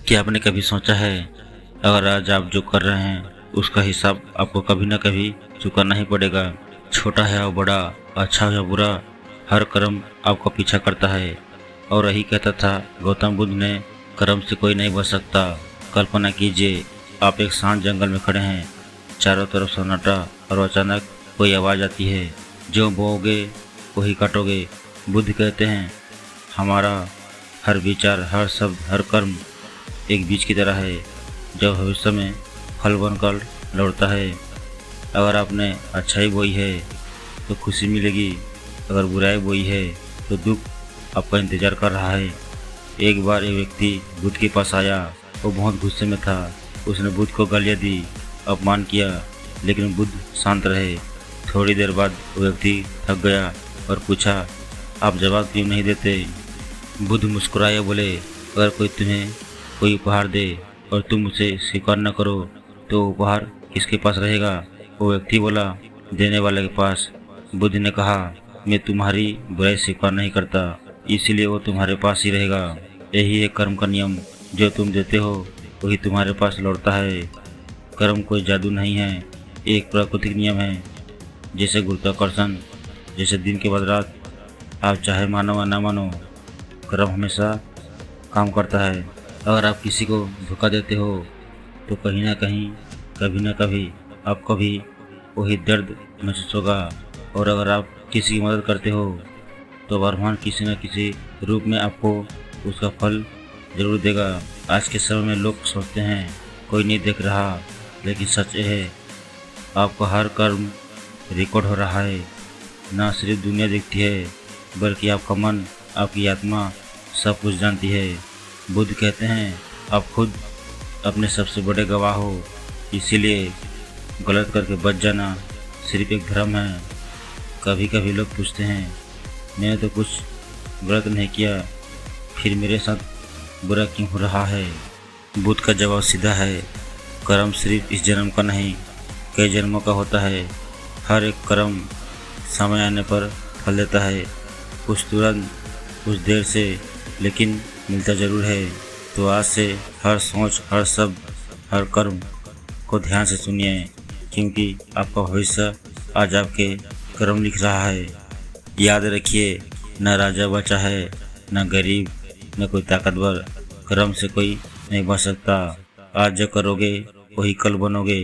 क्या आपने कभी सोचा है, अगर आज आप जो कर रहे हैं उसका हिसाब आपको कभी न कभी चुकाना ही पड़ेगा। छोटा है या बड़ा, अच्छा या बुरा, हर कर्म आपका पीछा करता है। और यही कहता था गौतम बुद्ध ने, कर्म से कोई नहीं बच सकता। कल्पना कीजिए, आप एक शांत जंगल में खड़े हैं, चारों तरफ सन्नाटा, और अचानक कोई आवाज़ आती है, जो बोओगे वही काटोगे। बुद्ध कहते हैं, हमारा हर विचार, हर शब्द, हर कर्म एक बीज की तरह है, जो भविष्य में फल बनकर लौटता है। अगर आपने अच्छाई बोई है तो खुशी मिलेगी, अगर बुराई बोई है तो दुख आपका इंतजार कर रहा है। एक बार एक व्यक्ति बुद्ध के पास आया। वो बहुत गुस्से में था। उसने बुद्ध को गालियाँ दी, अपमान किया, लेकिन बुद्ध शांत रहे। थोड़ी देर बाद वो व्यक्ति थक गया और पूछा, आप जवाब क्यों नहीं देते? बुद्ध मुस्कुराए, बोले, अगर कोई तुम्हें कोई उपहार दे और तुम उसे स्वीकार न करो तो उपहार किसके पास रहेगा? वो व्यक्ति बोला, देने वाले के पास। बुद्ध ने कहा, मैं तुम्हारी बुराई स्वीकार नहीं करता, इसलिए वो तुम्हारे पास ही रहेगा। यही है कर्म का नियम, जो तुम देते हो वही तुम्हारे पास लौटता है। कर्म कोई जादू नहीं है, एक प्राकृतिक नियम है, जैसे गुरुत्वाकर्षण, जैसे दिन के बाद रात। आप चाहे मानो या ना मानो, कर्म हमेशा काम करता है। अगर आप किसी को धोखा देते हो तो कहीं ना कहीं, कभी ना कभी आपको भी वही दर्द महसूस होगा। और अगर आप किसी की मदद करते हो तो ब्रह्मांड किसी न किसी रूप में आपको उसका फल जरूर देगा। आज के समय में लोग सोचते हैं कोई नहीं देख रहा, लेकिन सच ये है, आपका हर कर्म रिकॉर्ड हो रहा है। ना सिर्फ दुनिया देखती है, बल्कि आपका मन, आपकी आत्मा सब कुछ जानती है। बुद्ध कहते हैं, आप खुद अपने सबसे बड़े गवाह हो, इसीलिए गलत करके बच जाना सिर्फ एक भ्रम है। कभी कभी लोग पूछते हैं, मैंने तो कुछ गलत नहीं किया, फिर मेरे साथ बुरा क्यों हो रहा है? बुद्ध का जवाब सीधा है, कर्म सिर्फ इस जन्म का नहीं, कई जन्मों का होता है। हर एक कर्म समय आने पर फल देता है, कुछ तुरंत, कुछ देर से, लेकिन मिलता ज़रूर है। तो आज से हर सोच, हर शब्द, हर कर्म को ध्यान से सुनिए, क्योंकि आपका भविष्य आज आपके कर्म लिख रहा है। याद रखिए, न राजा बचा है, न गरीब, न कोई ताकतवर, कर्म से कोई नहीं बच सकता। आज जो करोगे वही कल बनोगे।